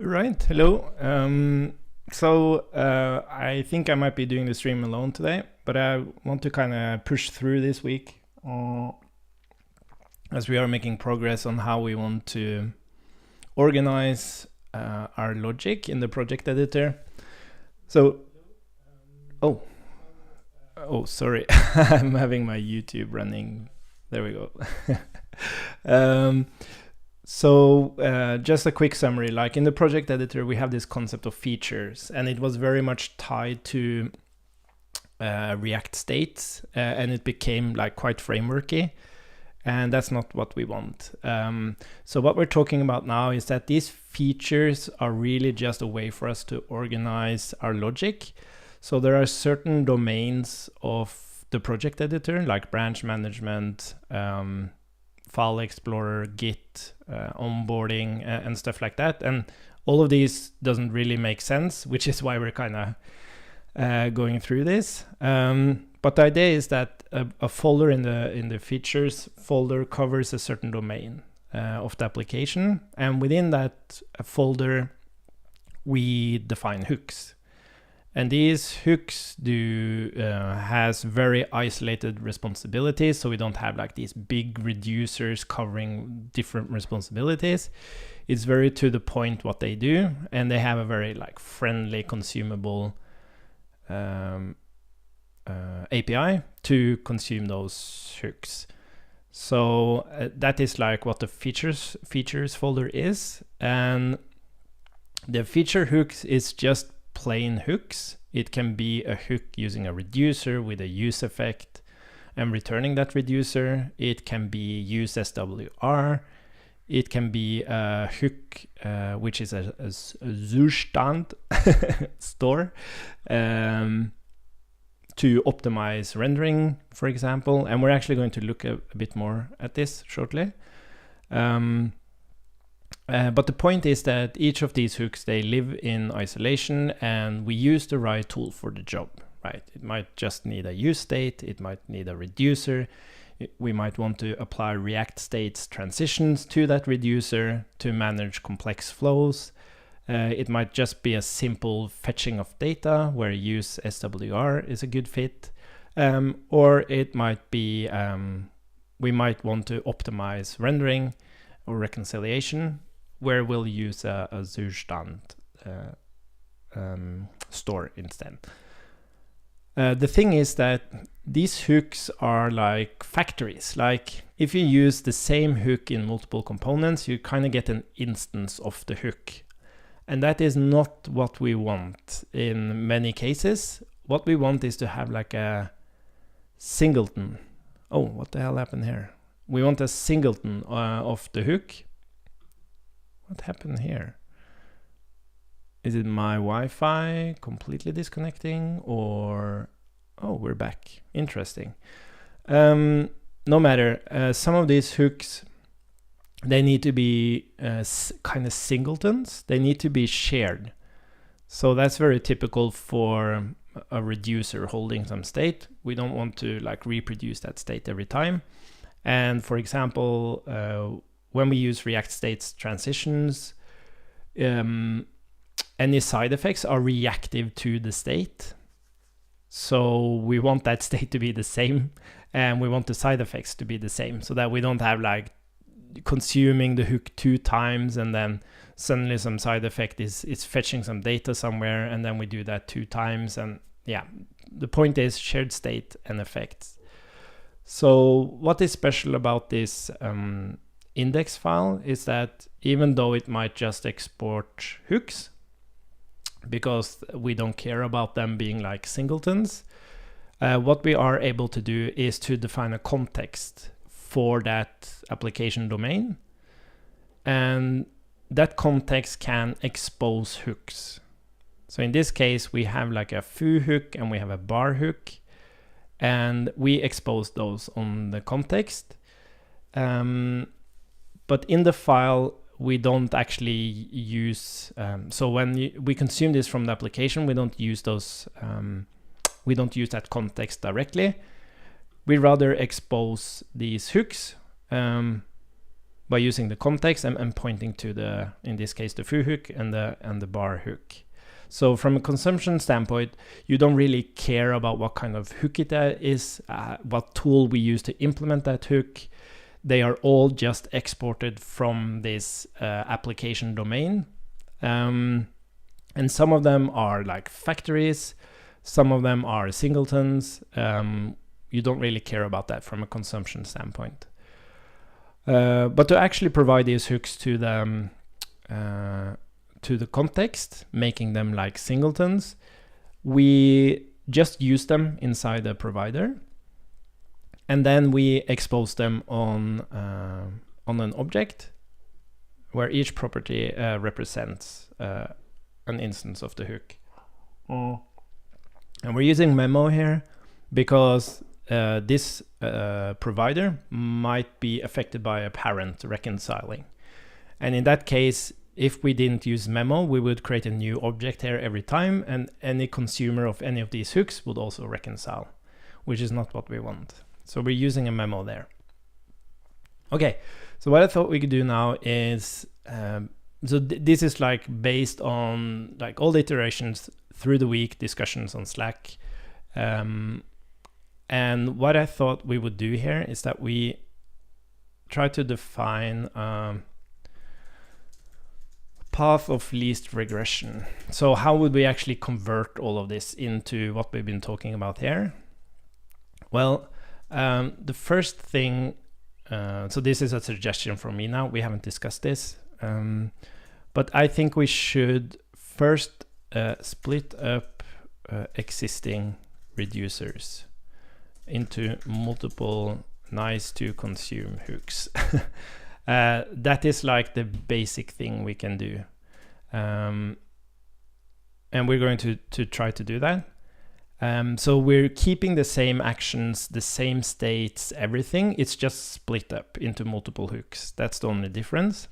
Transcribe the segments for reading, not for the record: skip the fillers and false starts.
Right, hello. I think I might be doing the stream alone today, but I want to kind of push through this week as we are making progress on how we want to organize our logic in the project editor. Sorry, I'm having my YouTube running. There we go. Just a quick summary, like in the project editor, we have this concept of features, and it was very much tied to React states, and it became like quite frameworky, and that's not what we want. So what we're talking about now is that these features are really just a way for us to organize our logic. So there are certain domains of the project editor, like branch management, file explorer, Git, onboarding, and stuff like that. And all of these doesn't really make sense, which is why we're kind of going through this. But the idea is that a folder in the features folder covers a certain domain of the application. And within that folder, we define hooks. And these hooks has very isolated responsibilities, so we don't have like these big reducers covering different responsibilities. It's very to the point what they do, and they have a very like friendly, consumable API to consume those hooks. So that is like what the features folder is, and the feature hooks is just plain hooks. It can be a hook using a reducer with a use effect and returning that reducer. It can be use SWR. It can be a hook which is a Zustand store to optimize rendering, for example. And we're actually going to look a bit more at this shortly. But the point is that each of these hooks, they live in isolation, and we use the right tool for the job, right? It might just need a use state, it might need a reducer, we might want to apply React states transitions to that reducer to manage complex flows. It might just be a simple fetching of data where use SWR is a good fit, or it might be we might want to optimize rendering or reconciliation, where we'll use a Zustand store instead. The thing is that these hooks are like factories. Like if you use the same hook in multiple components, you kind of get an instance of the hook. And that is not what we want in many cases. What we want is to have like a singleton. Oh, what the hell happened here? We want a singleton of the hook. What happened here? Is it my Wi-Fi completely disconnecting, or... Oh, we're back. Interesting. No matter. Some of these hooks, they need to be kind of singletons. They need to be shared. So that's very typical for a reducer holding some state. We don't want to like reproduce that state every time. And for example, when we use React states transitions, any side effects are reactive to the state. So we want that state to be the same, and we want the side effects to be the same, so that we don't have like consuming the hook 2 times and then suddenly some side effect is fetching some data somewhere, and then we do that 2 times. And yeah, the point is shared state and effects. So what is special about this index file is that even though it might just export hooks, because we don't care about them being like singletons, what we are able to do is to define a context for that application domain. And that context can expose hooks. So in this case, we have like a foo hook and we have a bar hook, and we expose those on the context. But in the file, we don't actually use, so when we consume this from the application, we don't use those, we don't use that context directly. We rather expose these hooks, by using the context and pointing to the, in this case, the foo hook and the bar hook. So from a consumption standpoint, you don't really care about what kind of hook it is, what tool we use to implement that hook. They are all just exported from this application domain. And some of them are like factories, some of them are singletons. You don't really care about that from a consumption standpoint. But to actually provide these hooks to the context, making them like singletons, we just use them inside the provider, and then we expose them on an object where each property represents an instance of the hook. And we're using memo here because this provider might be affected by a parent reconciling. And in that case, if we didn't use memo, we would create a new object here every time, and any consumer of any of these hooks would also reconcile, which is not what we want. So we're using a memo there. Okay, so what I thought we could do now is, this is like based on like all the iterations through the week, discussions on Slack. And what I thought we would do here is that we try to define path of least regression. So how would we actually convert all of this into what we've been talking about here? Well, the first thing, so this is a suggestion from me now, we haven't discussed this, but I think we should first split up existing reducers into multiple nice to consume hooks. That is like the basic thing we can do. And we're going to try to do that. So we're keeping the same actions, the same states, everything. It's just split up into multiple hooks. That's the only difference.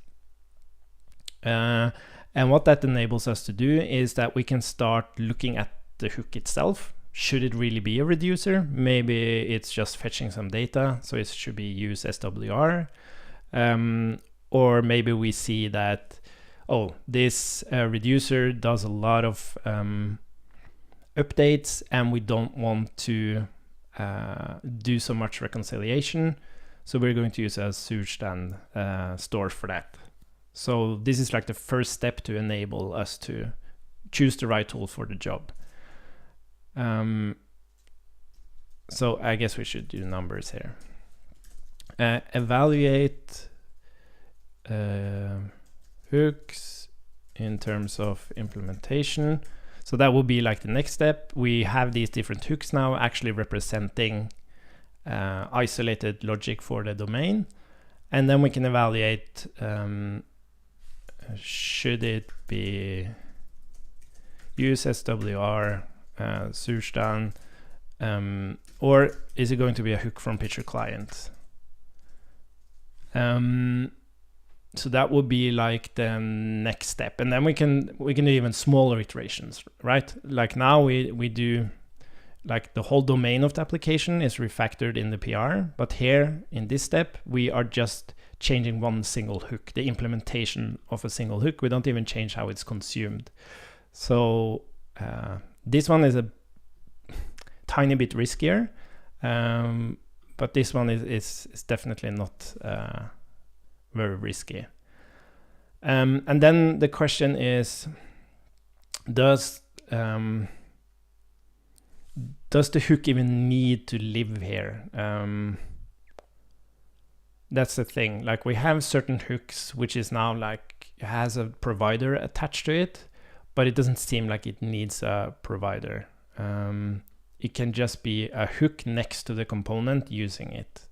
And what that enables us to do is that we can start looking at the hook itself. Should it really be a reducer? Maybe it's just fetching some data, so it should be use SWR. Or maybe we see that, oh, this reducer does a lot of updates and we don't want to do so much reconciliation. So we're going to use a Surstand store for that. So this is like the first step to enable us to choose the right tool for the job. So I guess we should do numbers here. Evaluate hooks in terms of implementation. So that will be like the next step. We have these different hooks now actually representing isolated logic for the domain. And then we can evaluate, should it be use SWR, Surstand, or is it going to be a hook from Pitcher Client? So that would be like the next step, and then we can do even smaller iterations, right? Like now we do like the whole domain of the application is refactored in the PR, but here in this step we are just changing one single hook, the implementation of a single hook. We don't even change how it's consumed. So this one is a tiny bit riskier, but this one is definitely not very risky. And then the question is, does the hook even need to live here? That's the thing. Like we have certain hooks which is now like has a provider attached to it, but it doesn't seem like it needs a provider. It can just be a hook next to the component using it.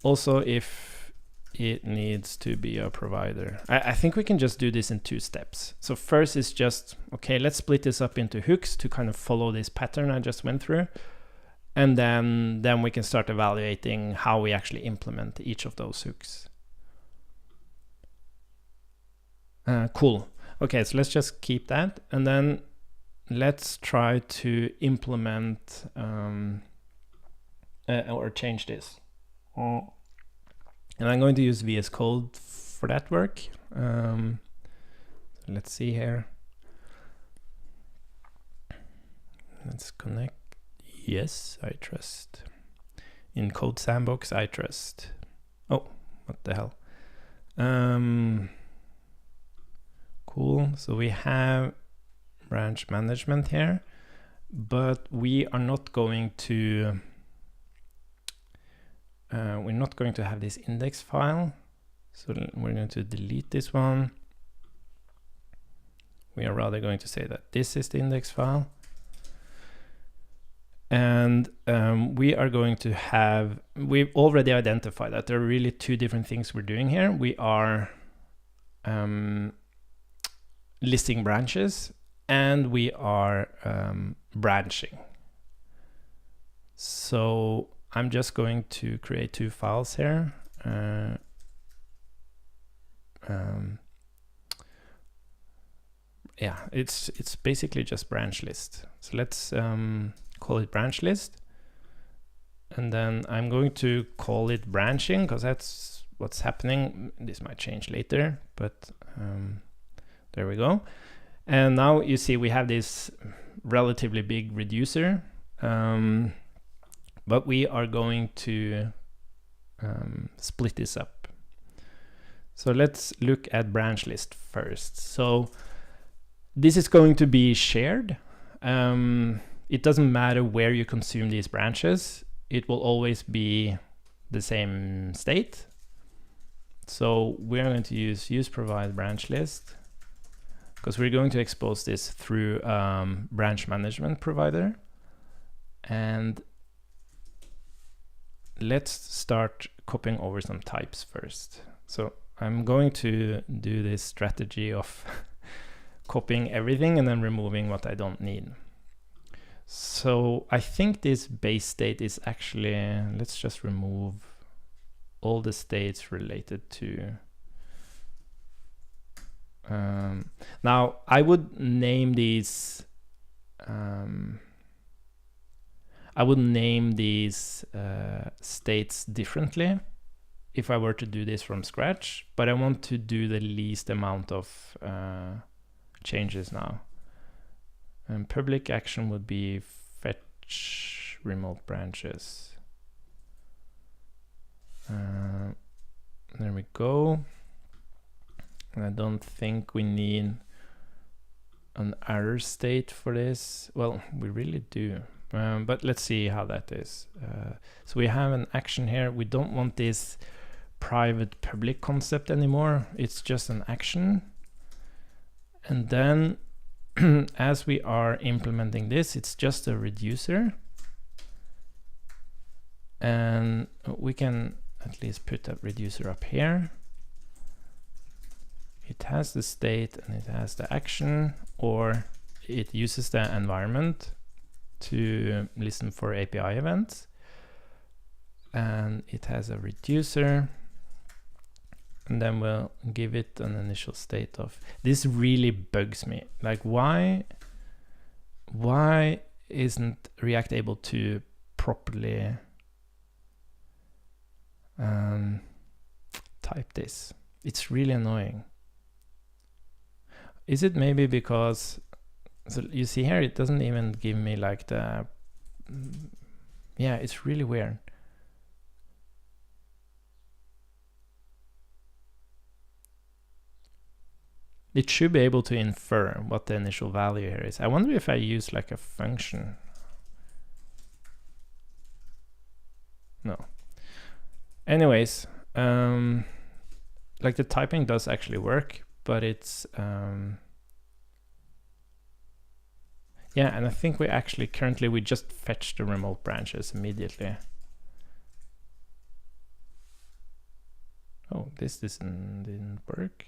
Also if it needs to be a provider, I think we can just do this in two steps. So first is just, okay, let's split this up into hooks to kind of follow this pattern I just went through. And then we can start evaluating how we actually implement each of those hooks. Cool. Okay, so let's just keep that. And then let's try to implement or change this. And I'm going to use VS Code for that work. Let's see here. Let's connect. Yes, I trust. In CodeSandbox, I trust. Oh, what the hell? Cool. So we have branch management here, but we are not going to we're not going to have this index file. So we're going to delete this one. We are rather going to say that this is the index file. And we are going to have, we've already identified that there are really two different things we're doing here. We are listing branches, and we are branching. So I'm just going to create two files here. Yeah, it's basically just branch list. So let's call it branch list, and then I'm going to call it branching because that's what's happening. This might change later, but there we go. And now you see we have this relatively big reducer, but we are going to split this up. So let's look at branch list first. So this is going to be shared. It doesn't matter where you consume these branches. It will always be the same state. So we're going to use provide branch list because we're going to expose this through branch management provider. And let's start copying over some types first. So I'm going to do this strategy of copying everything and then removing what I don't need. So I think this base state is actually, let's just remove all the states related to. Now I would name these. States differently if I were to do this from scratch, but I want to do the least amount of changes now. And public action would be fetch remote branches. There we go. And I don't think we need an error state for this. Well, we really do. But let's see how that is. So we have an action here. We don't want this private public concept anymore. It's just an action. And then as we are implementing this, it's just a reducer. And we can at least put a reducer up here. It has the state and it has the action, or it uses the environment to listen for API events. And it has a reducer. And then we'll give it an initial state of, this really bugs me. Like why isn't React able to properly type this? It's really annoying. Is it maybe because, so you see here, it doesn't even give me like the, yeah, it's really weird. It should be able to infer what the initial value here is. I wonder if I use like a function. No. Anyways, like the typing does actually work, but it's, yeah, and I think we actually currently, we just fetch the remote branches immediately. Oh, this didn't work.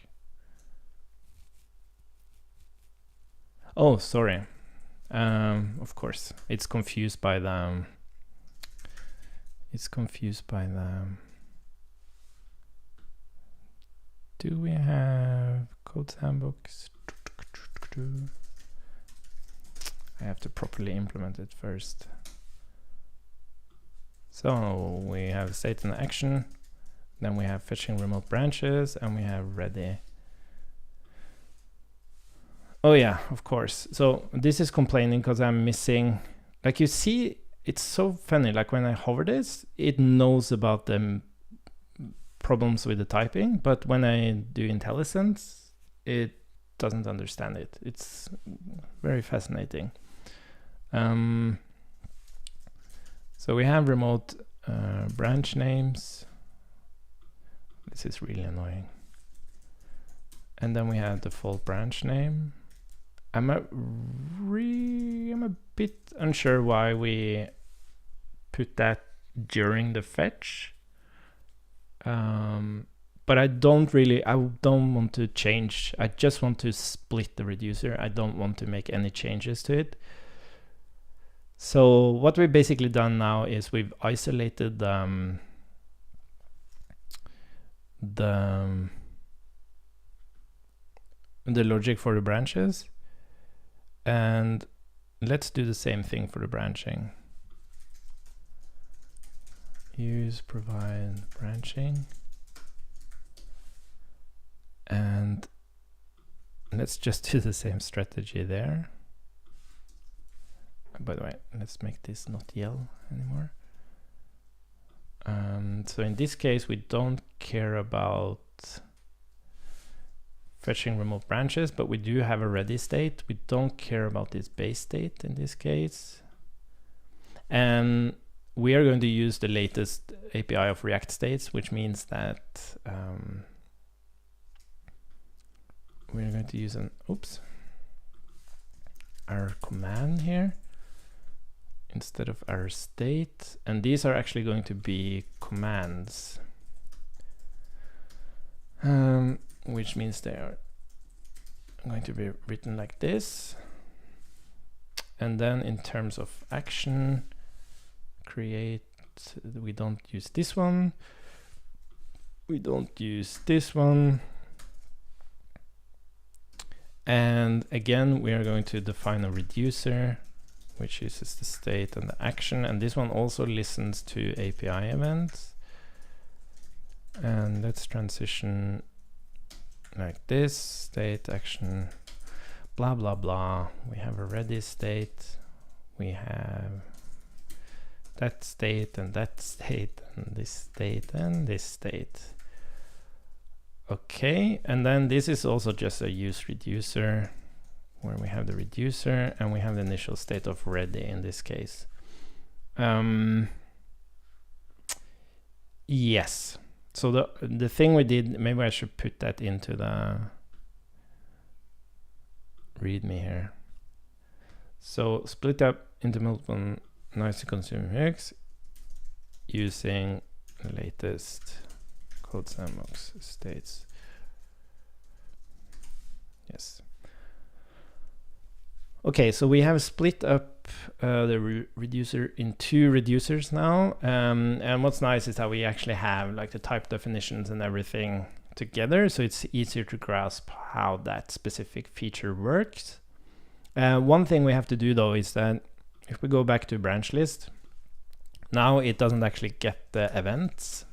Oh, sorry. Of course, it's confused by the. Do we have CodeSandbox? I have to properly implement it first. So we have state and action, then we have fetching remote branches, and we have ready. Oh yeah, of course. So this is complaining because I'm missing, like you see, it's so funny, like when I hover this, it knows about the problems with the typing, but when I do IntelliSense, it doesn't understand it. It's very fascinating. So we have remote branch names. This is really annoying. And then we have default branch name. I'm a bit unsure why we put that during the fetch. But I don't want to change. I just want to split the reducer. I don't want to make any changes to it. So what we've basically done now is we've isolated the logic for the branches. And let's do the same thing for the branching. Use provide branching. And let's just do the same strategy there. By the way, let's make this not yellow anymore. So in this case, we don't care about fetching remote branches, but we do have a ready state. We don't care about this base state in this case. And we are going to use the latest API of React states, which means that we're going to use our command here instead of our state. And these are actually going to be commands, which means they are going to be written like this. And then in terms of action, create, we don't use this one. We don't use this one. And again, we are going to define a reducer, which uses the state and the action. And this one also listens to API events. And let's transition like this, state, action, blah, blah, blah. We have a ready state. We have that state and that state and this state and this state. Okay, and then this is also just a use reducer where we have the reducer and we have the initial state of ready in this case. Yes. So the thing we did, maybe I should put that into the README here. So split up into multiple nicely consuming hooks using the latest CodeSandbox states. Yes. Okay, so we have split up the reducer in two reducers now. And what's nice is that we actually have like the type definitions and everything together. So it's easier to grasp how that specific feature works. One thing we have to do though is that if we go back to branch list, now it doesn't actually get the events.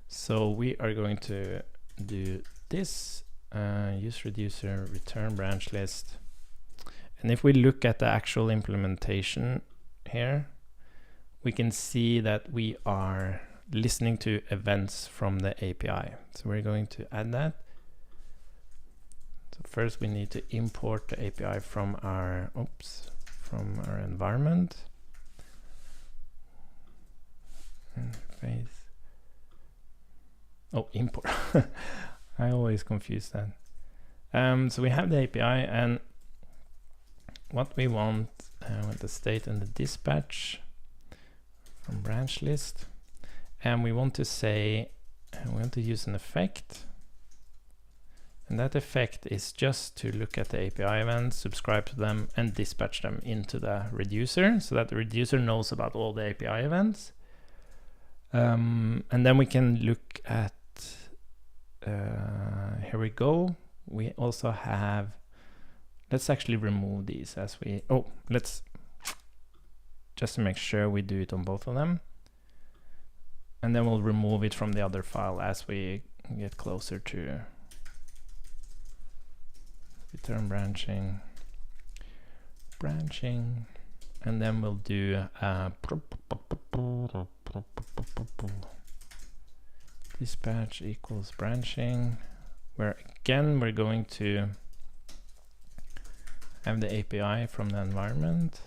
So we are going to do this, use reducer, return branch list. And if we look at the actual implementation here, we can see that we are listening to events from the API. So we're going to add that. So first we need to import the API from our, environment. Interface. Oh, import. I always confuse that. So we have the API, and what we want with the state and the dispatch from branch list, and we want to say we want to use an effect, and that effect is just to look at the API events, subscribe to them, and dispatch them into the reducer so that the reducer knows about all the API events. And then we can look at here we go. We also have let's actually remove these as we, let's just to make sure we do it on both of them. And then we'll remove it from the other file as we get closer to return branching, and then we'll do dispatch equals branching, where again we're going to have the API from the environment.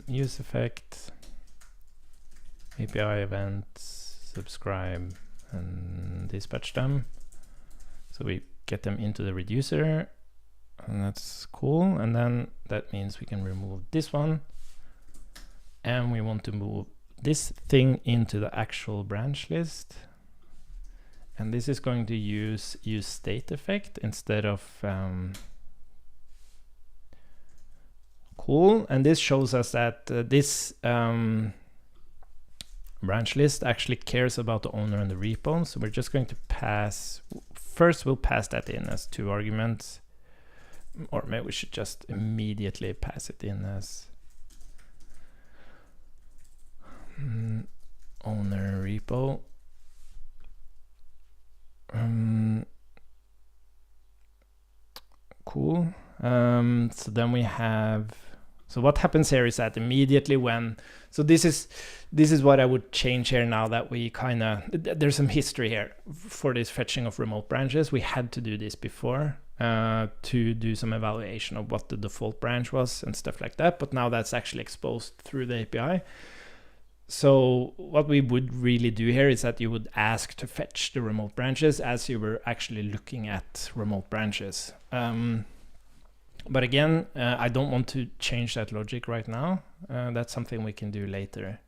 Use effect, API events, subscribe, and dispatch them. So we get them into the reducer, and that's cool. And then that means we can remove this one, and we want to move this thing into the actual branch list. And this is going to use state effect instead of cool. And this shows us that this branch list actually cares about the owner and the repo. So we're just going to pass, first we'll pass that in as 2 arguments, or maybe we should just immediately pass it in as owner repo. Cool. So then we have, so what happens here is that immediately when, so this is what I would change here now that we kind of, there's some history here for this fetching of remote branches. We had to do this before to do some evaluation of what the default branch was and stuff like that. But now that's actually exposed through the API. So what we would really do here is that you would ask to fetch the remote branches as you were actually looking at remote branches. But again, I don't want to change that logic right now. That's something we can do later.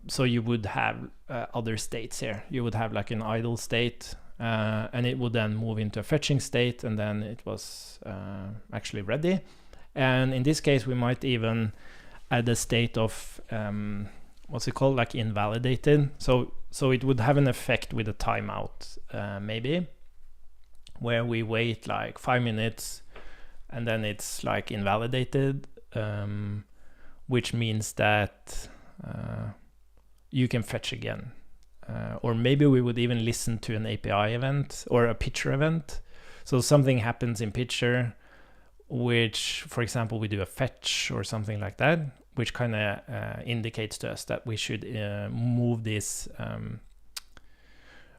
So you would have other states here. You would have like an idle state, and it would then move into a fetching state, and then it was actually ready. And in this case, we might even add a state of, what's it called, like invalidated. So it would have an effect with a timeout, maybe, where we wait like 5 minutes and then it's like invalidated, which means that you can fetch again. Or maybe we would even listen to an API event or a pitcher event. So something happens in pitcher, which, for example, we do a fetch or something like that, which kind of indicates to us that we should move this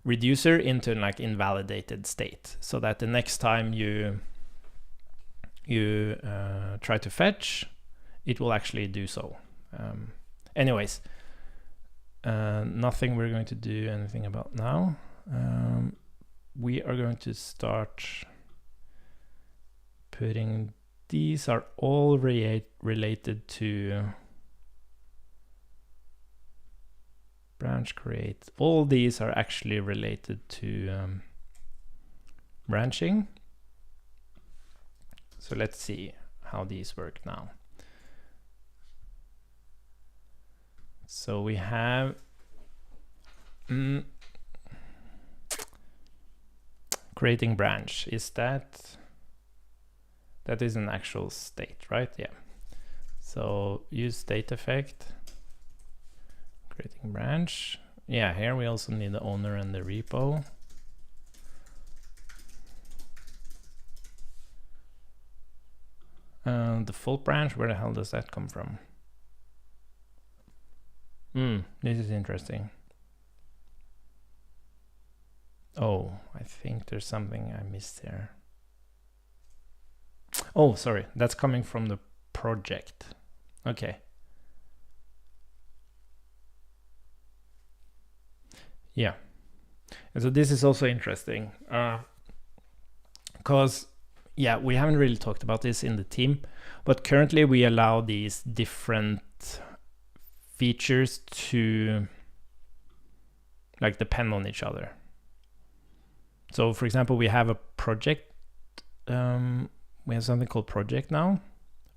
reducer into like invalidated state, so that the next time you try to fetch, it will actually do so. Anyways, nothing we're going to do anything about now. We are going to start putting, these are all related to branch create. All these are actually related to branching. So let's see how these work now. So we have creating branch. Is that is an actual state, right? Yeah. So use state effect, creating branch. Yeah, here we also need the owner and the repo. Default branch, where the hell does that come from? This is interesting. Oh, I think there's something I missed there. Oh, sorry, that's coming from the project. Okay. Yeah. And so this is also interesting, because yeah, we haven't really talked about this in the team, but currently we allow these different features to like depend on each other. So for example, we have a project, we have something called project now,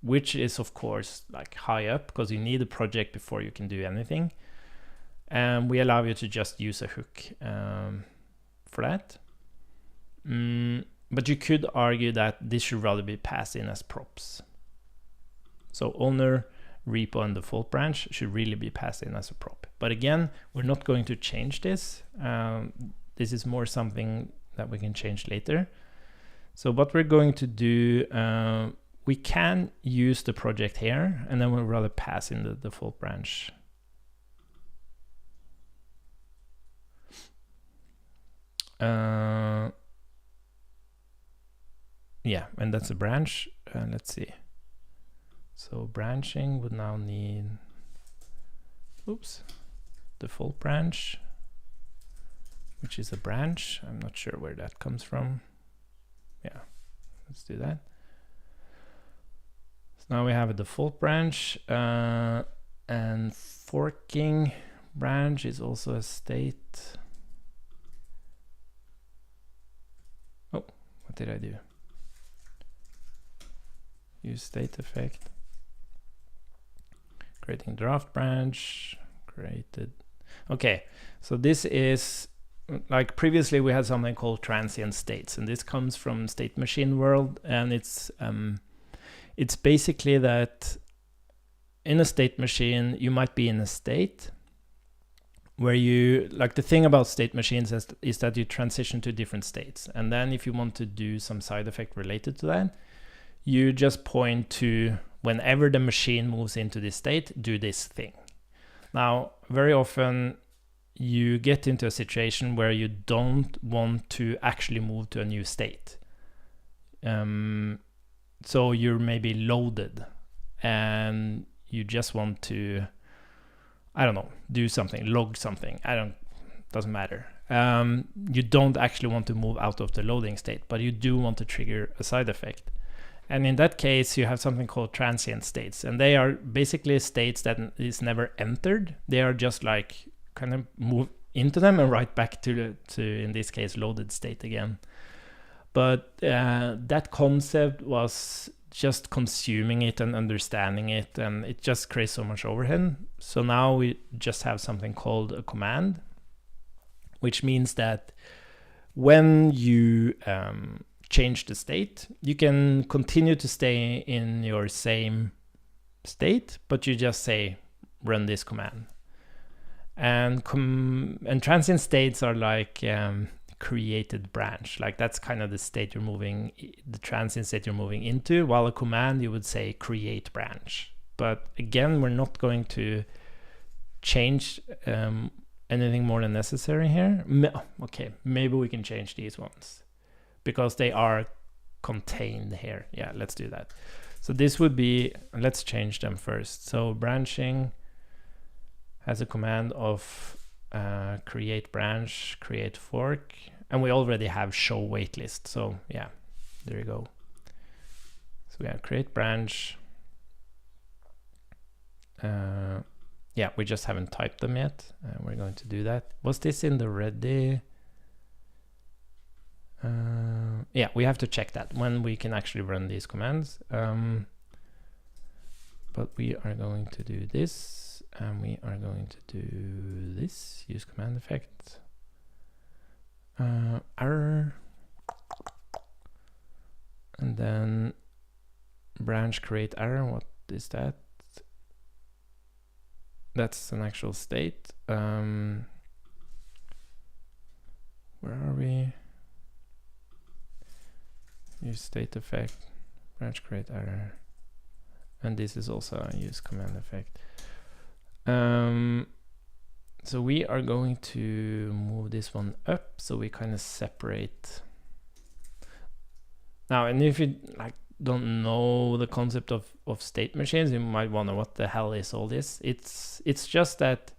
which is of course like high up because you need a project before you can do anything. and we allow you to just use a hook for that. But you could argue that this should rather be passed in as props. So owner, repo, and default branch should really be passed in as a prop. But again, we're not going to change this. This is more something that we can change later. So what we're going to do, we can use the project here, and then we'll rather pass in the default branch. Yeah, and that's a branch. Let's see. So branching would now need, oops, default branch, which is a branch. I'm not sure where that comes from. Yeah, let's do that. So now we have a default branch, and forking branch is also a state. Oh, what did I do? Use state effect. Creating draft branch, created. Okay, so this is, like previously we had something called Transient States, and this comes from State Machine world, and it's basically that in a state machine you might be in a state where you, like the thing about state machines is that you transition to different states, and then if you want to do some side effect related to that, you just point to whenever the machine moves into this state, do this thing. Now, very often you get into a situation where you don't want to actually move to a new state. So you're maybe loaded and you just want to, I don't know, do something, log something. Doesn't matter. You don't actually want to move out of the loading state, but you do want to trigger a side effect. And in that case, you have something called transient states, and they are basically states that is never entered. They are just like kind of move into them and right back to in this case loaded state again. But that concept was just consuming it and understanding it, and it just creates so much overhead. So now we just have something called a command, which means that when you change the state, you can continue to stay in your same state, but you just say run this command. And transient states are like created branch, like that's kind of the state you're moving, the transient state you're moving into, while a command you would say create branch. But again, we're not going to change anything more than necessary here. Okay, maybe we can change these ones, because they are contained here. Yeah, let's do that. So this would be, let's change them first. So branching has a command of create branch, create fork, and we already have show waitlist. So yeah, there you go. So we have create branch. Yeah, we just haven't typed them yet. We're going to do that. Was this in the ready? Yeah, we have to check that when we can actually run these commands. But we are going to do this, and we are going to do this, use command effect. Error. And then branch create error. What is that? That's an actual state. Where are we? Use state effect, branch create error, and this is also a use command effect. So we are going to move this one up, so we kind of separate. Now, and if you like don't know the concept of state machines, you might wonder what the hell is all this. It's just that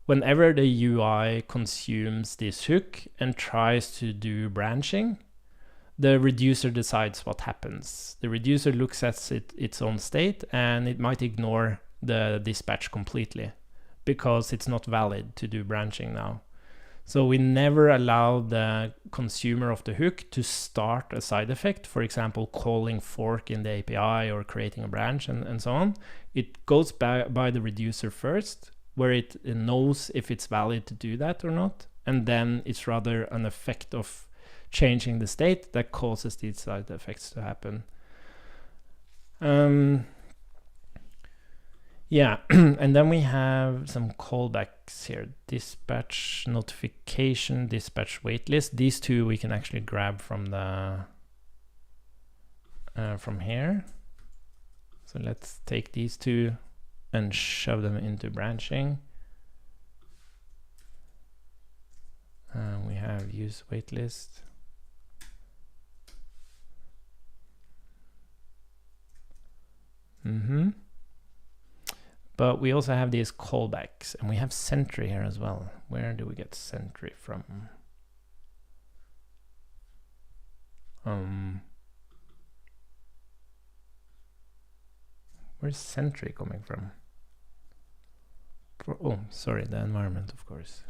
whenever the UI consumes this hook and tries to do branching, the reducer decides what happens. The reducer looks at its own state, and it might ignore the dispatch completely because it's not valid to do branching now. So we never allow the consumer of the hook to start a side effect, for example, calling fork in the API or creating a branch and so on. It goes by the reducer first, where it knows if it's valid to do that or not, and then it's rather an effect of changing the state that causes these side effects to happen. Yeah, and then we have some callbacks here. Dispatch notification, dispatch waitlist. These two we can actually grab from the from here. So let's take these two and shove them into branching. We have use waitlist. But we also have these callbacks, and we have sentry here as well. Where do we get sentry from? Where's sentry coming from? Oh, sorry, the environment, of course.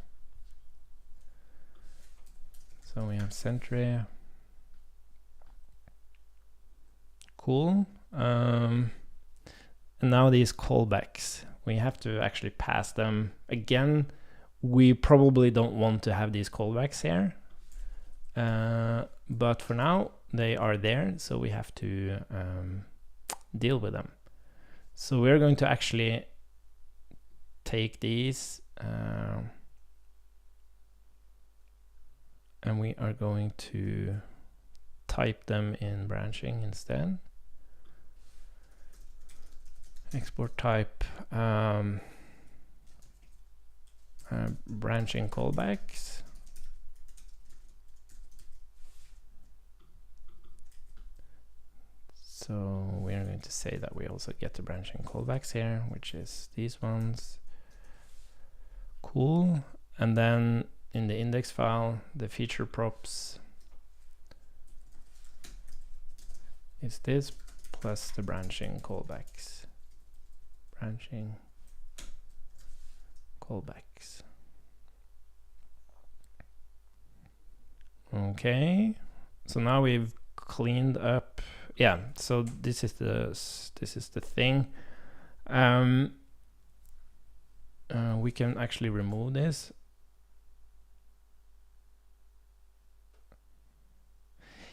So we have sentry. Cool. And now these callbacks, we have to actually pass them. Again, we probably don't want to have these callbacks here. But for now, they are there, so we have to deal with them. So we're going to actually take these and we are going to type them in branching instead. Export type branching callbacks. So we're going to say that we also get the branching callbacks here, which is these ones. Cool. And then in the index file, the feature props is this plus the branching callbacks. Branching callbacks. Okay. So now we've cleaned up. Yeah, so this is the thing. We can actually remove this.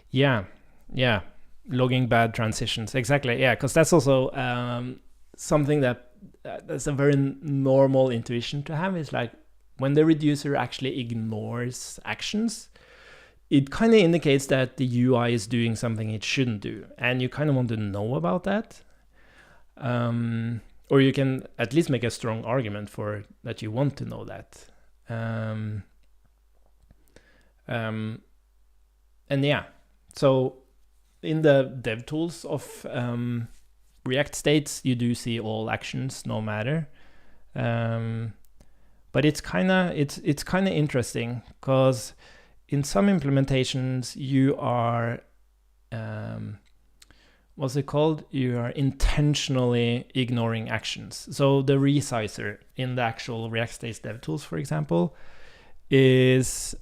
Yeah, logging bad transitions. Exactly. Yeah, because that's also something that's a very normal intuition to have. Is like when the reducer actually ignores actions, it kind of indicates that the UI is doing something it shouldn't do, and you kind of want to know about that. Or you can at least make a strong argument for that you want to know that. And yeah, so in the dev tools of React states, you do see all actions, no matter. But it's kind of interesting because in some implementations you are what's it called? You are intentionally ignoring actions. So the resizer in the actual React States DevTools, for example, is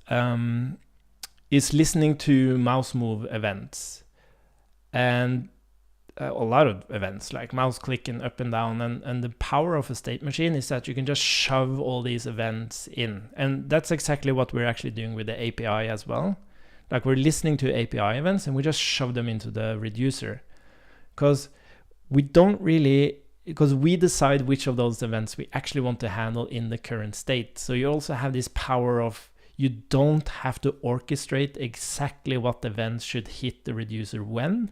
listening to mouse move events, and a lot of events like mouse clicking up and down. And the power of a state machine is that you can just shove all these events in. And that's exactly what we're actually doing with the API as well. Like we're listening to API events and we just shove them into the reducer. Because we decide which of those events we actually want to handle in the current state. So you also have this power of you don't have to orchestrate exactly what events should hit the reducer when.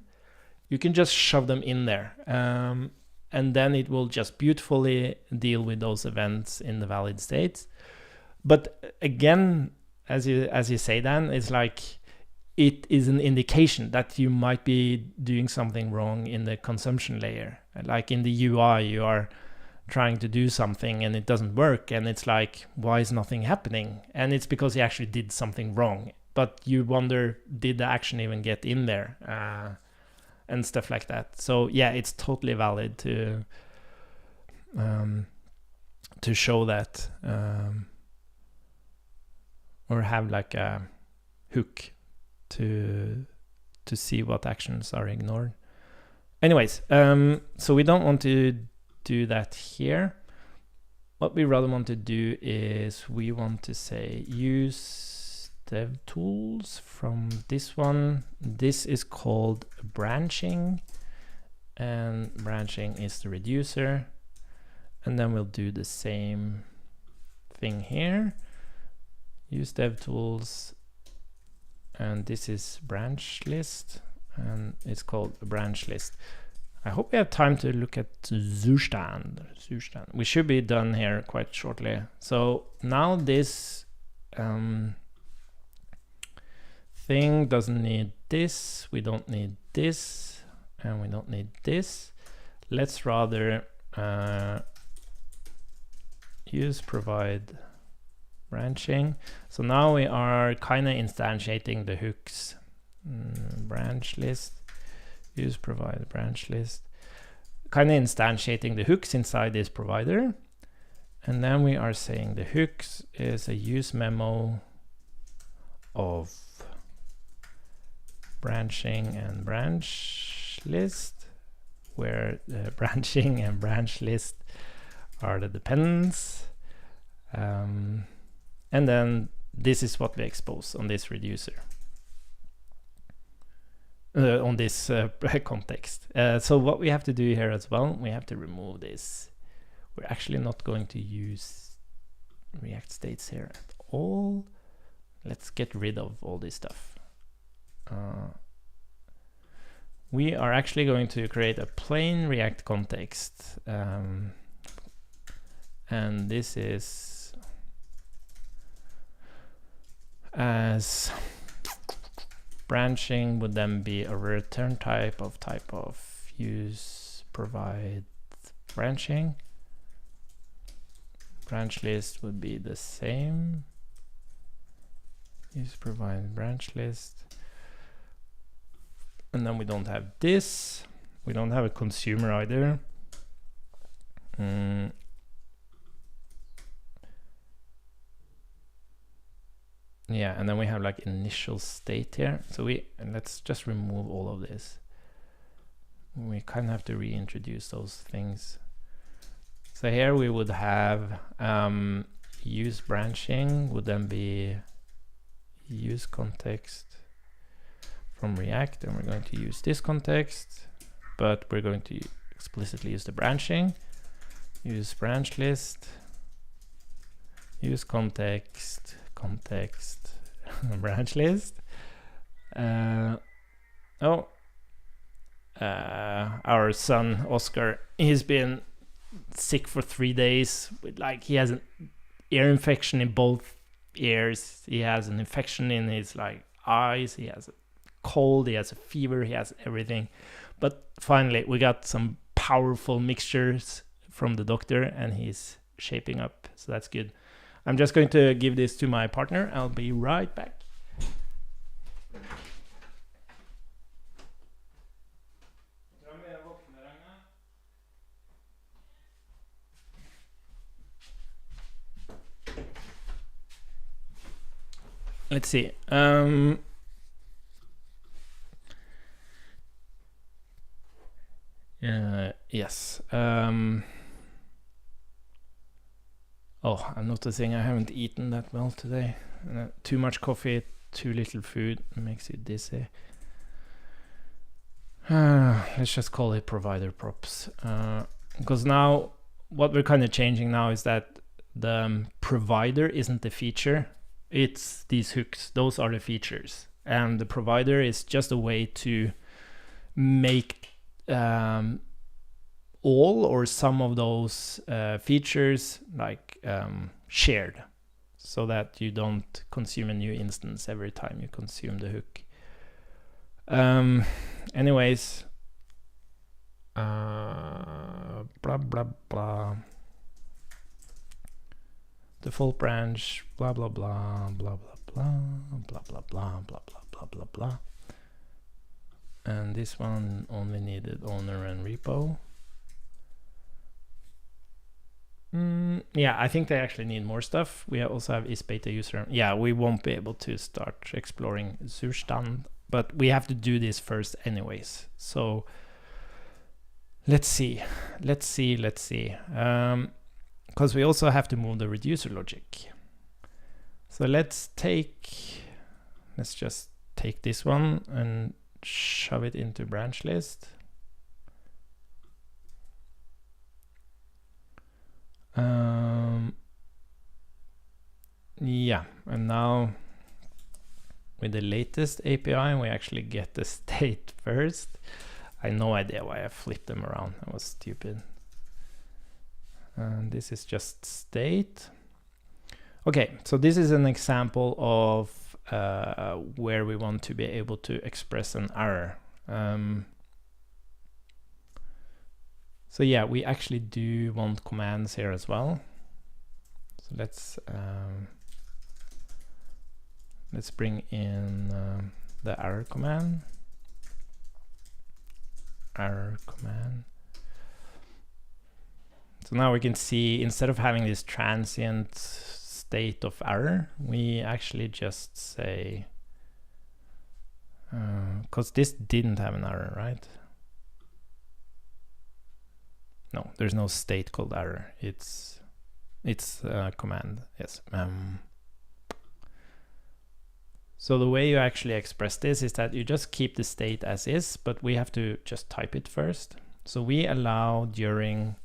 You can just shove them in there. And then it will just beautifully deal with those events in the valid states. But again, as you say, Dan, it's like it is an indication that you might be doing something wrong in the consumption layer. Like in the UI, you are trying to do something and it doesn't work. And it's like, why is nothing happening? And it's because you actually did something wrong. But you wonder, did the action even get in there? And stuff like that. So yeah, it's totally valid to show that or have like a hook to see what actions are ignored. Anyways, so we don't want to do that here. what we rather want to do is we want to say use dev tools from this one. This is called branching, and branching is the reducer. And then we'll do the same thing here. Use dev tools, and this is branch list, and it's called a branch list. I hope we have time to look at Zustand. We should be done here quite shortly. So now this thing doesn't need this, we don't need this, and we don't need this. Let's rather use provide branching. So now we are kind of instantiating the hooks. Branch list, use provide branch list, kind of instantiating the hooks inside this provider. And then we are saying the hooks is a use memo of branching and branch list, where the branching and branch list are the dependents. And then this is what we expose on this reducer. On this context. So what we have to do here as well, we have to remove this. We're actually not going to use React states here at all. Let's get rid of all this stuff. We are actually going to create a plain React context. And this is as branching would then be a return type of use provide branching. Branch list would be the same. Use provide branch list. And then we don't have this. We don't have a consumer either. Yeah, and then we have like initial state here. So let's just remove all of this. We kind of have to reintroduce those things. So here we would have use branching would then be use context from React, and we're going to use this context, but we're going to explicitly use the branching. Use branch list, use context, branch list. Our son Oscar, he's been sick for 3 days with he has an ear infection in both ears. He has an infection in his eyes. He has a cold. He has a fever. He has everything. But finally, we got some powerful mixtures from the doctor, and he's shaping up. So that's good. I'm just going to give this to my partner. I'll be right back. Let's see. Yes. Oh, I'm noticing I haven't eaten that well today. Too much coffee, too little food makes you dizzy. Let's just call it provider props. Because now what we're kind of changing now is that the provider isn't the feature. It's these hooks. Those are the features. And the provider is just a way to make all or some of those features shared, so that you don't consume a new instance every time you consume the hook. Anyways, blah blah blah. Default branch, blah blah blah, blah blah blah, blah blah blah, blah blah blah blah blah. And this one only needed owner and repo. Yeah, I think they actually need more stuff. We also have is beta user. Yeah, we won't be able to start exploring Zustand, but we have to do this first anyways. So let's see. because we also have to move the reducer logic. So let's just take this one and shove it into branch list. Yeah, and now with the latest API, we actually get the state first. I have no idea why I flipped them around. That was stupid. And this is just state. Okay, so this is an example of where we want to be able to express an error. So yeah, we actually do want commands here as well. So let's bring in the error command. Error command. So now we can see, instead of having this transient state of error, we actually just say, because this didn't have an error, right? No, there's no state called error. It's a command, yes. So the way you actually express this is that you just keep the state as is, but we have to just type it first. So we allow during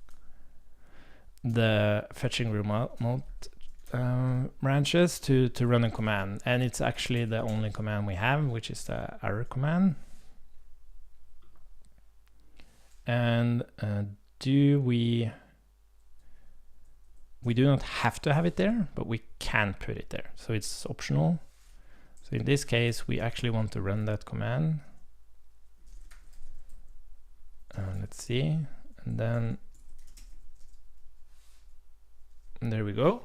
the fetching remote branches to run a command, and it's actually the only command we have, which is the error command. And we do not have to have it there, but we can put it there, so it's optional. So in this case, we actually want to run that command. Let's see, and then there we go.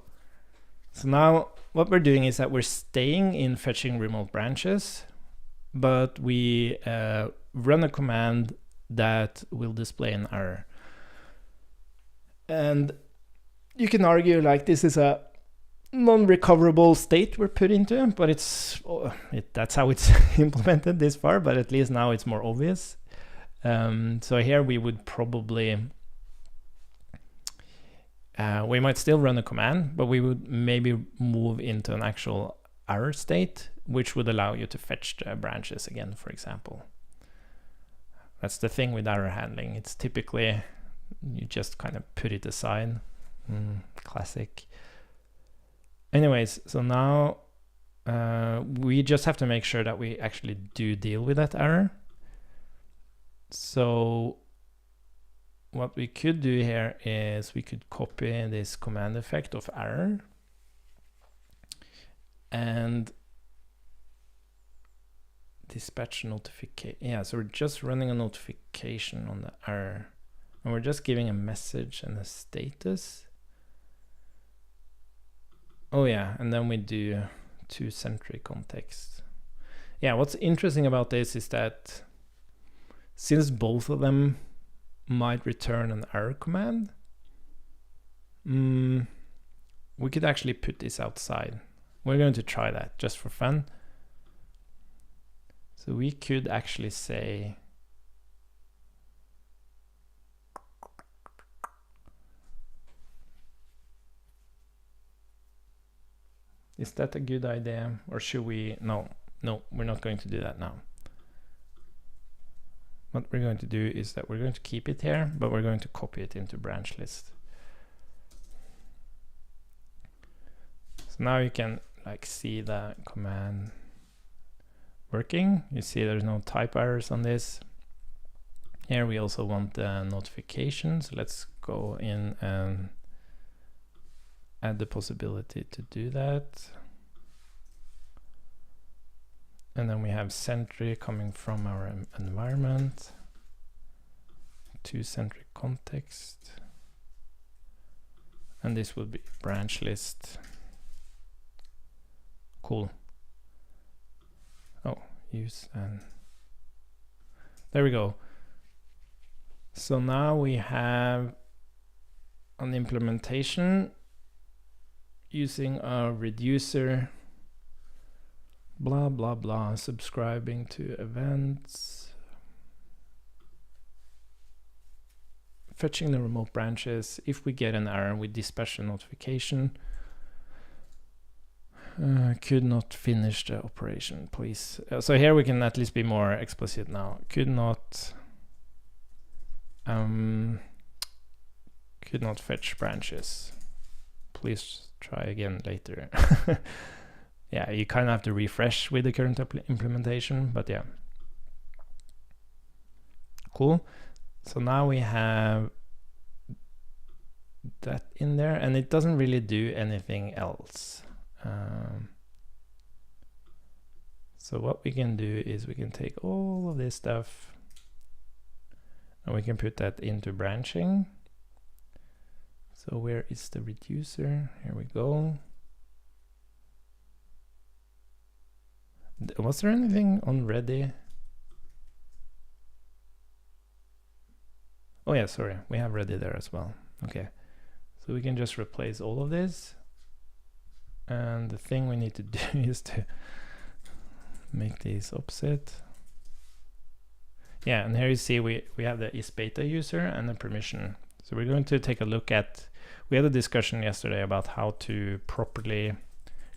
So now what we're doing is that we're staying in fetching remote branches, but we run a command that will display an error. And you can argue like this is a non-recoverable state we're put into, but that's how it's implemented this far, but at least now it's more obvious. So here we would probably we might still run a command, but we would maybe move into an actual error state, which would allow you to fetch the branches again, for example. That's the thing with error handling. It's typically you just kind of put it aside. Classic. Anyways, so now we just have to make sure that we actually do deal with that error. So what we could do here is we could copy this command effect of error and dispatch notification. Yeah, so we're just running a notification on the error, and we're just giving a message and a status. Oh yeah, and then we do to-century context. Yeah, what's interesting about this is that since both of them might return an error command, we could actually put this outside. We're going to try that just for fun. So we could actually say, is that a good idea, or should we? No, we're not going to do that now. What we're going to do is that we're going to keep it here, but we're going to copy it into branch list. So now you can like see the command working. You see there's no type errors on this. Here we also want the notifications. Let's go in and add the possibility to do that. And then we have sentry coming from our environment, to-century context, and this will be branch list. Cool. Oh, use and there we go. So now we have an implementation using a reducer, blah blah blah, subscribing to events, fetching the remote branches. If we get an error with dispatch notification, could not finish the operation, please. So here we can at least be more explicit now. Could not fetch branches. Please try again later. Yeah, you kind of have to refresh with the current implementation, but yeah. Cool. So now we have that in there, and it doesn't really do anything else. So what we can do is we can take all of this stuff and we can put that into branching. So where is the reducer? Here we go. Was there anything on ready? Oh yeah, sorry, we have ready there as well. Okay, so we can just replace all of this. And the thing we need to do is to make these offset. Yeah, and here you see we have the isBeta user and the permission. So we're going to take a look at, we had a discussion yesterday about how to properly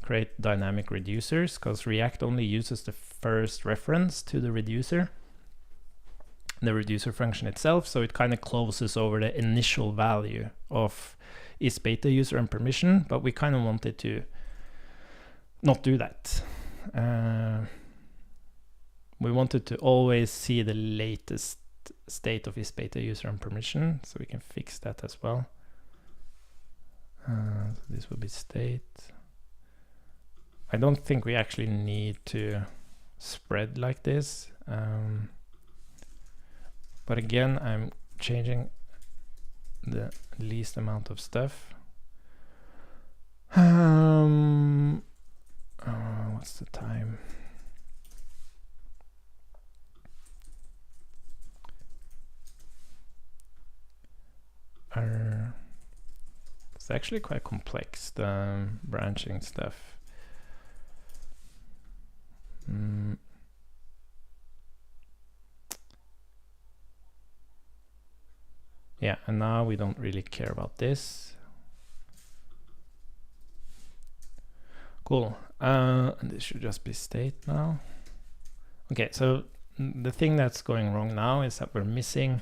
create dynamic reducers, because React only uses the first reference to the reducer function itself, so it kind of closes over the initial value of isBeta user and permission, but we kind of wanted to not do that. We wanted to always see the latest state of isBeta user and permission, so we can fix that as well. So this will be state. I don't think we actually need to spread like this. But again, I'm changing the least amount of stuff. What's the time? It's actually quite complex, the branching stuff. Yeah, and now we don't really care about this. Cool. And this should just be state now. Okay, so the thing that's going wrong now is that we're missing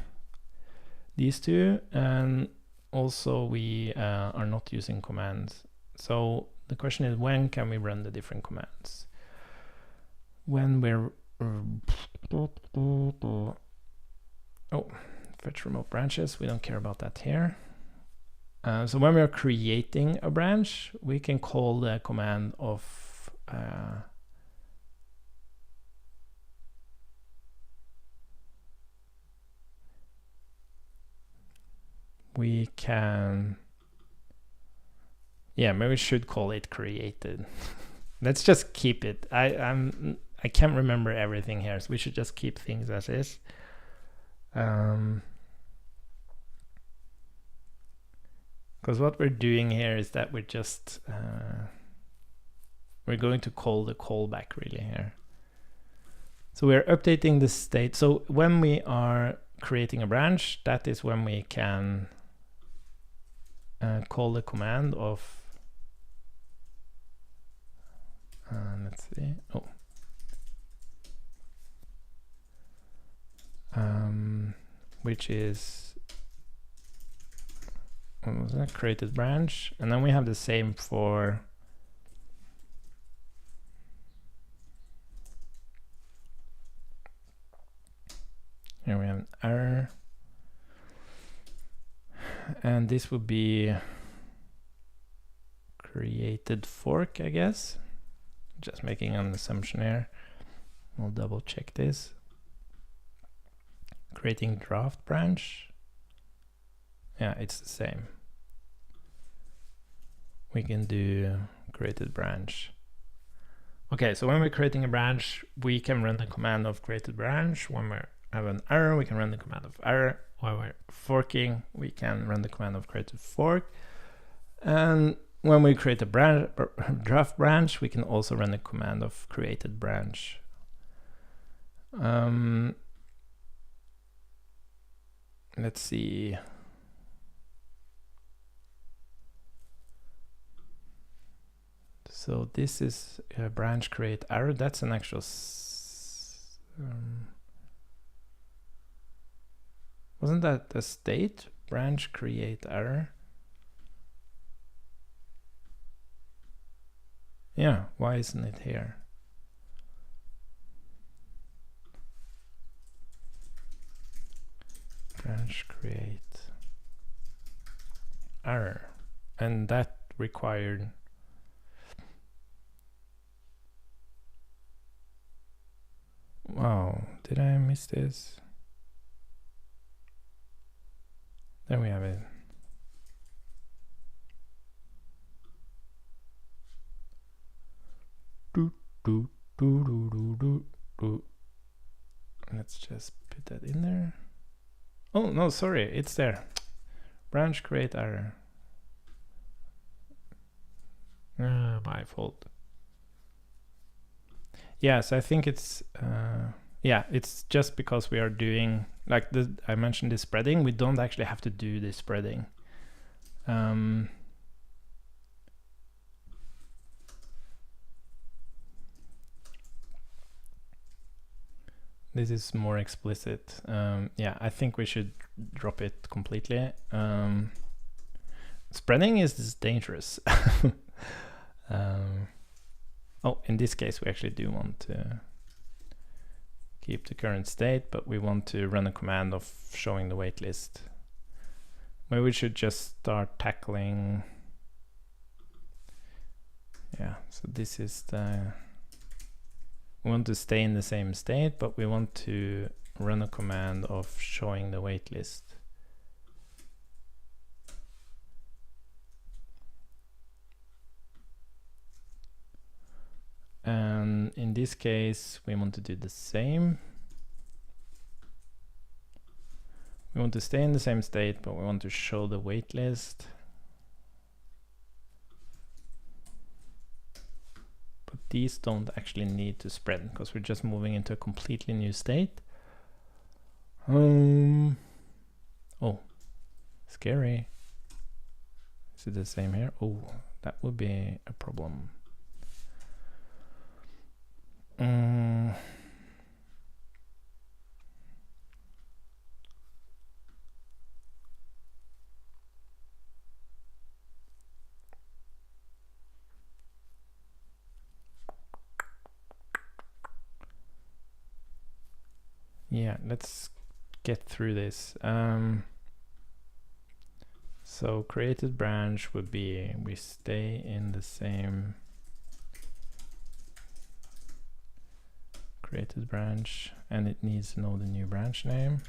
these two, and also we are not using commands. So the question is, when can we run the different commands? When we're fetch remote branches, we don't care about that here. So when we're creating a branch, we can call the command of we can, yeah, maybe we should call it created. Let's just keep it. I can't remember everything here, so we should just keep things as is. Because what we're doing here is that we're just we're going to call the callback really here. So we're updating the state. So when we are creating a branch, that is when we can call the command of let's see. Which is, what was that? Created branch, and then we have the same for here. We have an error, and this would be created fork, I guess. Just making an assumption here. We'll double check this. Creating draft branch. Yeah, it's the same. We can do created branch. Okay, so when we're creating a branch, we can run the command of created branch. When we have an error, we can run the command of error. When we're forking, we can run the command of created fork. And when we create a branch, draft branch, we can also run the command of created branch. Let's see. So this is a branch create error. That's an actual wasn't that the state? Branch create error. Yeah, why isn't it here? Branch create error. And that required wow, did I miss this? There we have it. Let's just put that in there. Oh no, sorry, it's there. Branch create error. My fault. Yes, I think it's yeah, it's just because we are doing like I mentioned this spreading. We don't actually have to do this spreading. This is more explicit. Yeah, I think we should drop it completely. Spreading is dangerous. Oh, in this case, we actually do want to keep the current state, but we want to run a command of showing the waitlist. Maybe we should just start tackling. Yeah, so this is the. We want to stay in the same state, but we want to run a command of showing the waitlist. And in this case, we want to do the same. We want to stay in the same state, but we want to show the waitlist. But these don't actually need to spread because we're just moving into a completely new state. Oh, scary. Is it the same here? Oh, that would be a problem. Yeah, let's get through this. So created branch would be we stay in the same created branch, and it needs to know the new branch name.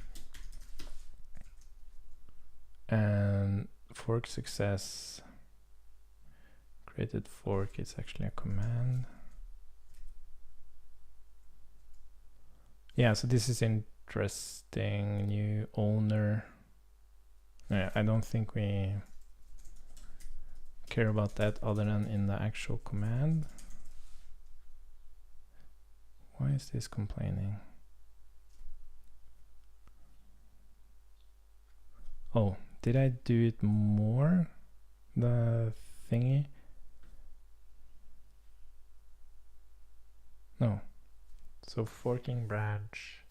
And fork success created fork is actually a command. Yeah, so this is interesting. New owner. Yeah, I don't think we care about that other than in the actual command. Why is this complaining? Oh, did I do it more? The thingy? No. So forking branch.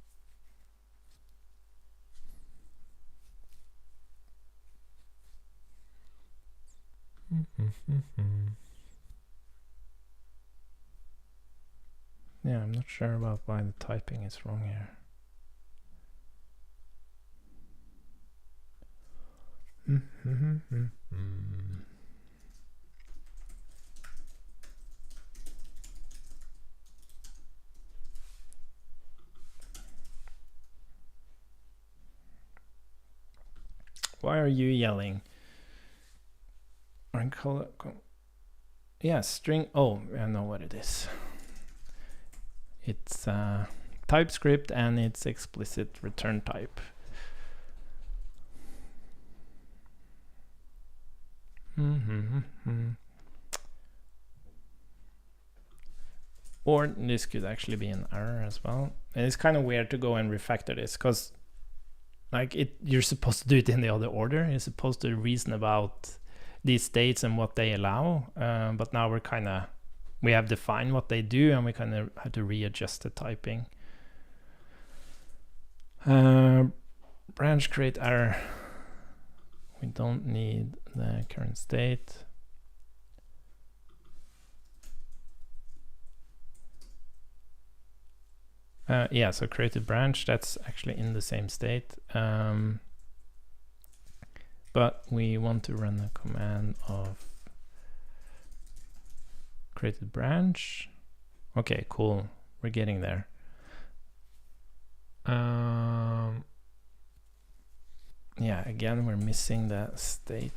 Yeah, I'm not sure about why the typing is wrong here. Why are you yelling? Yeah, string. Oh, I know what it is. It's TypeScript and it's explicit return type. Or this could actually be an error as well. And it's kind of weird to go and refactor this because like you're supposed to do it in the other order. You're supposed to reason about these states and what they allow. But now we're kind of we have defined what they do, and we kind of have to readjust the typing. Branch create error. We don't need the current state. Yeah, so create a branch, that's actually in the same state. But we want to run a command of created branch. Okay, cool. We're getting there. Yeah, again, we're missing the state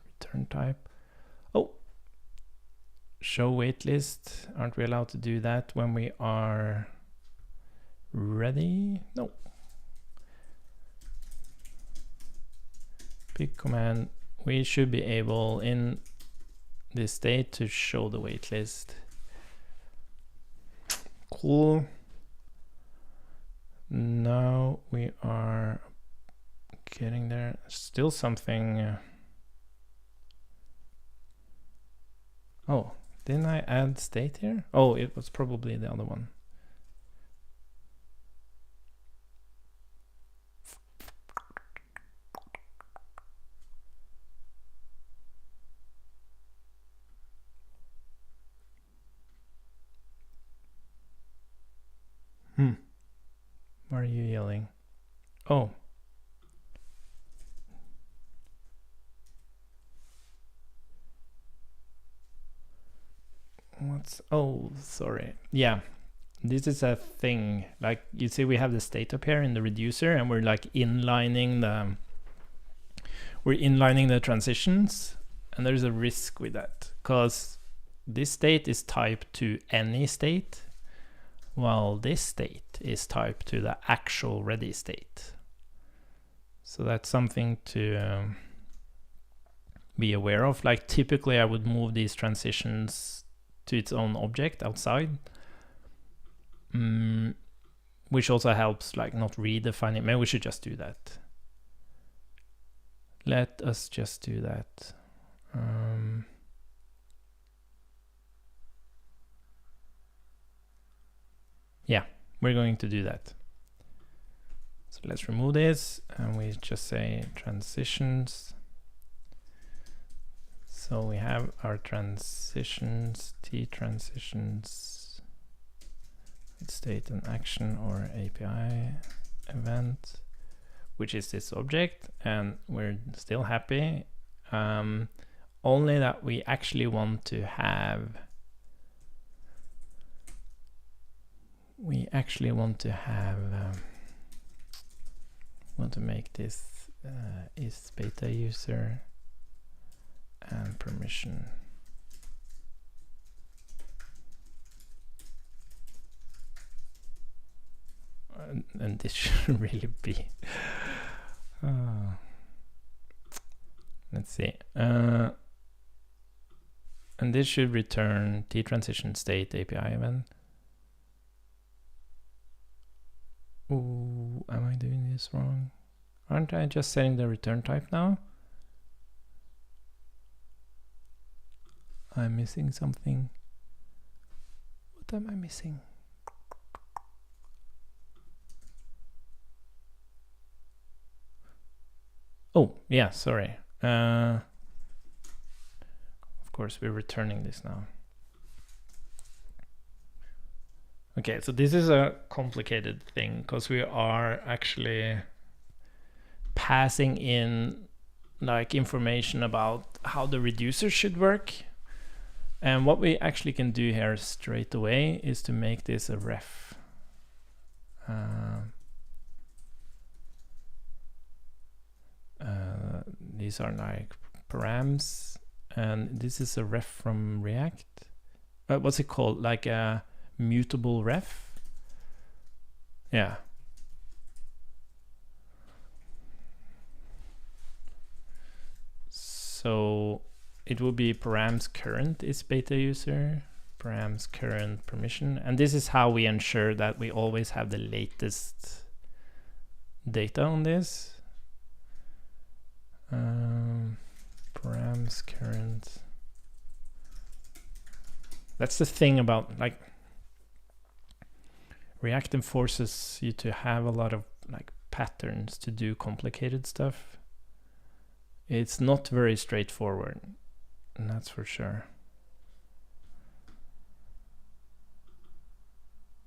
return type. Oh, show waitlist. Aren't we allowed to do that when we are ready? No. Pick command. We should be able in this state to show the waitlist. Cool. Now we are getting there. Still something. Oh, didn't I add state here? Oh, it was probably the other one. Why are you yelling? Oh. Oh, sorry. Yeah, this is a thing. Like you see, we have the state up here in the reducer, and we're like inlining the transitions, and there's a risk with that because this state is typed to any state, while this state is typed to the actual ready state. So that's something to be aware of. Like typically I would move these transitions to its own object outside, which also helps like not redefining. Maybe we should just do that. Let us just do that. Yeah, we're going to do that. So let's remove this and we just say transitions. So we have our transitions, T transitions, state and action or API event, which is this object, and we're still happy. Only that we actually want to have want to make this is beta user and permission. And this should really be let's see, and this should return T transition state API event. Ooh, am I doing this wrong? Aren't I just setting the return type now? I'm missing something. What am I missing? Oh, yeah, sorry. Of course, we're returning this now. Okay, so this is a complicated thing because we are actually passing in like information about how the reducer should work. And what we actually can do here straight away is to make this a ref. These are like params, and this is a ref from React. What's it called? Like a mutable ref? Yeah. So it will be params current is beta user, params current permission, and this is how we ensure that we always have the latest data on this. Params current That's the thing about like React forces you to have a lot of like patterns to do complicated stuff. It's not very straightforward, and that's for sure.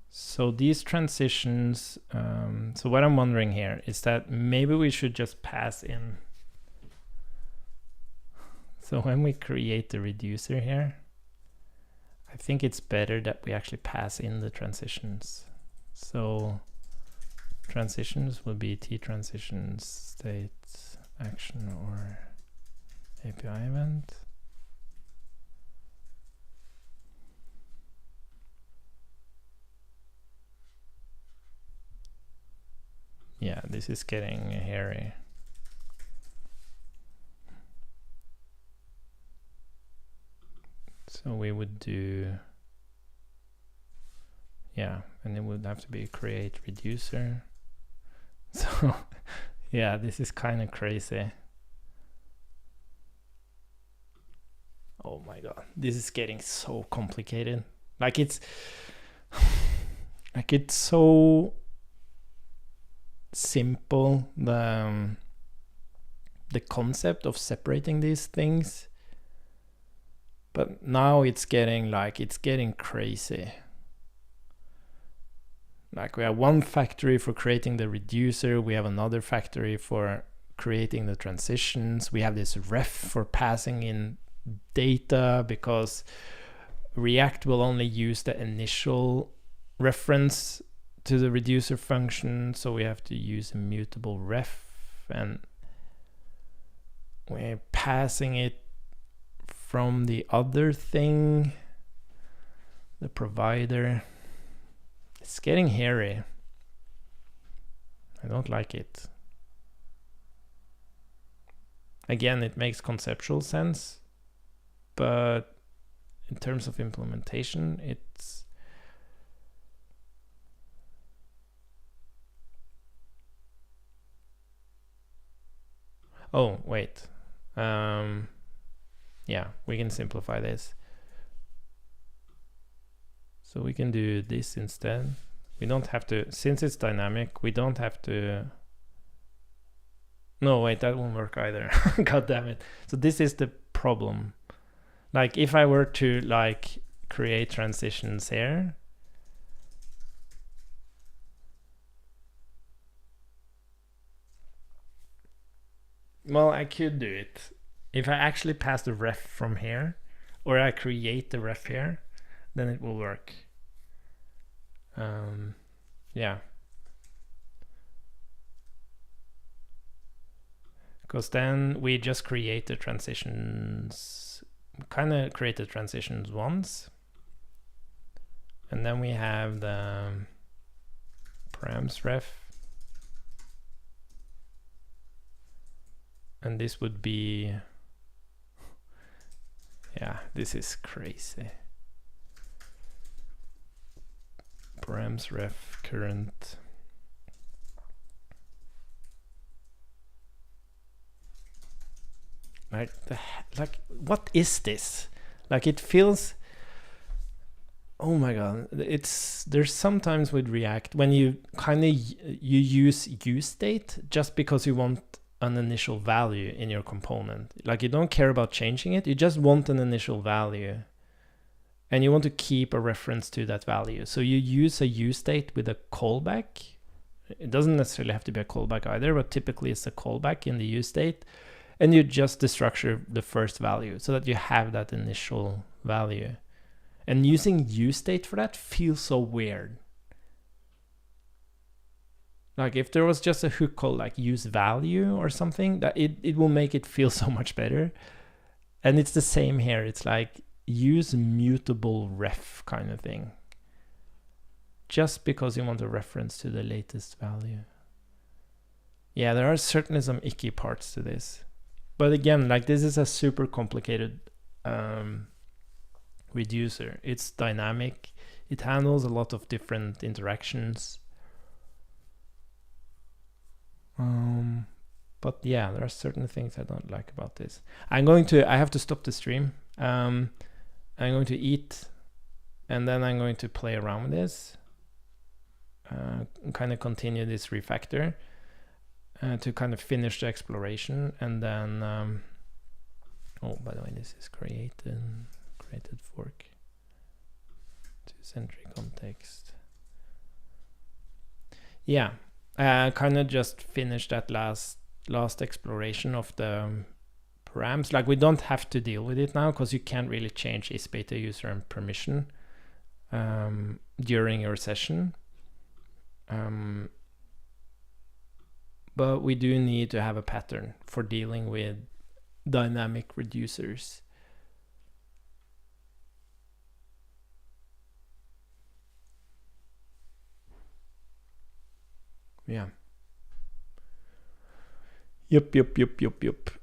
So these transitions, so what I'm wondering here is that maybe we should just pass in. So when we create the reducer here, I think it's better that we actually pass in the transitions. So transitions will be T_transition state action or API event. Yeah, this is getting hairy. So we would do, yeah, and it would have to be create reducer. So yeah, this is kind of crazy. Oh my god, this is getting so complicated. Like it's so simple, the concept of separating these things, but now it's getting crazy. Like we have one factory for creating the reducer, we have another factory for creating the transitions, we have this ref for passing in data because React will only use the initial reference to the reducer function, so we have to use a mutable ref, and we're passing it from the other thing, the provider. It's getting hairy. I don't like it. Again, it makes conceptual sense, but in terms of implementation, it's oh, wait. Yeah, we can simplify this. So we can do this instead. We don't have to, since it's dynamic, we don't have to. No, wait, that won't work either. God damn it. So this is the problem. Like if I were to like create transitions here, well, I could do it. If I actually pass the ref from here, or I create the ref here, then it will work. Yeah. Because then we just create the transitions, kind of create the transitions once. And then we have the params ref. And this would be, yeah, this is crazy. Params ref current. Like what is this? Like it feels, oh my god, there's sometimes with React when you kind of you use useState just because you want an initial value in your component. Like you don't care about changing it, you just want an initial value and you want to keep a reference to that value. So you use a useState with a callback. It doesn't necessarily have to be a callback either, but typically it's a callback in the useState, and you just destructure the first value so that you have that initial value. And using useState for that feels so weird. Like if there was just a hook called like use value or something, that it will make it feel so much better. And it's the same here. It's like use mutable ref kind of thing. Just because you want a reference to the latest value. Yeah, there are certainly some icky parts to this. But again, like this is a super complicated reducer. It's dynamic. It handles a lot of different interactions. But yeah, there are certain things I don't like about this. I have to stop the stream. I'm going to eat And then I'm going to play around with this, kind of continue this refactor to kind of finish the exploration. And then, oh, by the way, this is created fork to century context. Yeah, kind of just finish that last exploration of the params. Like, we don't have to deal with it now because you can't really change isBeta user and permission during your session. But we do need to have a pattern for dealing with dynamic reducers. Yeah. Yep.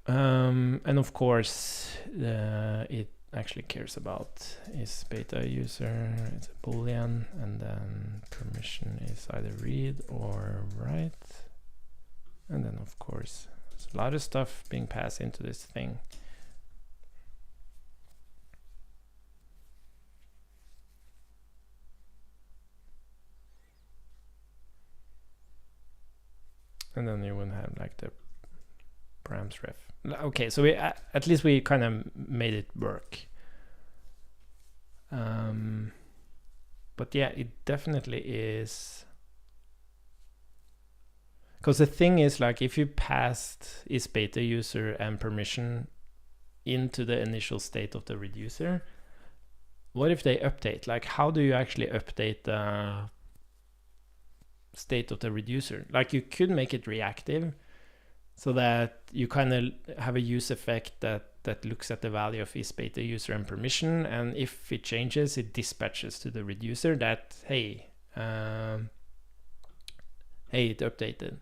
And of course, it actually cares about isBeta user. It's a boolean, and then permission is either read or write. And then of course, there's a lot of stuff being passed into this thing. And then you would have like the params ref. Okay, so we at least we kind of made it work. But yeah, it definitely is. Because the thing is, like, if you passed isBeta user and permission into the initial state of the reducer, what if they update? Like, how do you actually update the state of the reducer? Like, you could make it reactive so that you kind of have a use effect that looks at the value of isBeta user and permission, and if it changes, it dispatches to the reducer that, hey, it updated.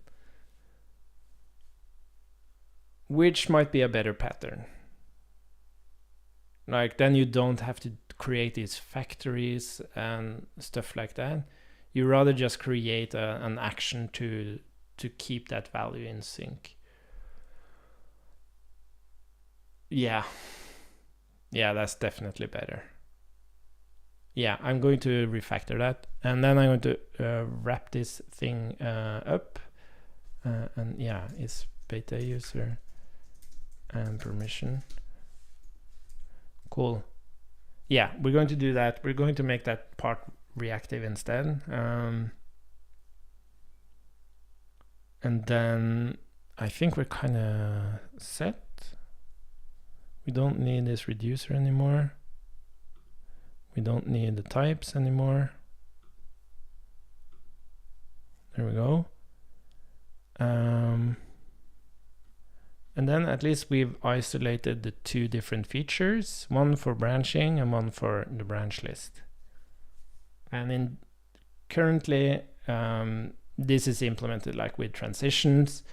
Which might be a better pattern. Like, then you don't have to create these factories and stuff like that. You rather just create an action to keep that value in sync. Yeah, that's definitely better. Yeah, I'm going to refactor that, and then I'm going to wrap this thing up, and yeah, it's beta user and permission. Cool. Yeah, we're going to do that. We're going to make that part reactive instead. And then I think we're kind of set. We don't need this reducer anymore. We don't need the types anymore. There we go. And then at least we've isolated the two different features, one for branching and one for the branch list. And currently, this is implemented like with transitions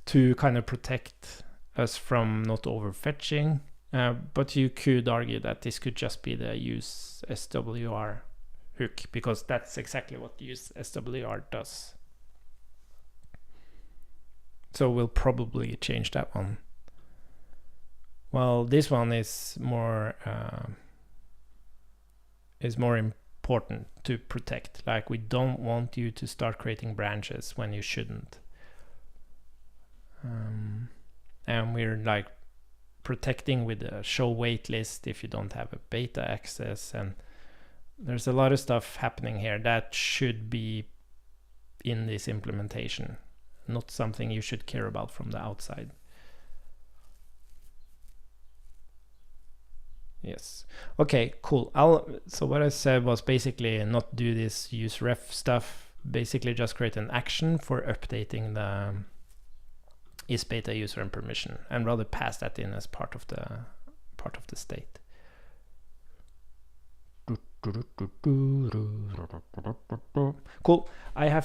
to kind of protect us from not overfetching. But you could argue that this could just be the use SWR hook, because that's exactly what use SWR does. So we'll probably change that one. Well, this one is more important to protect. Like, we don't want you to start creating branches when you shouldn't. And we're like protecting with a show waitlist if you don't have a beta access, and there's a lot of stuff happening here that should be in this implementation, not something you should care about from the outside. Yes. Okay, cool. So what I said was basically not do this use ref stuff, basically just create an action for updating the isBeta user and permission, and rather pass that in as part of the state. Cool. I have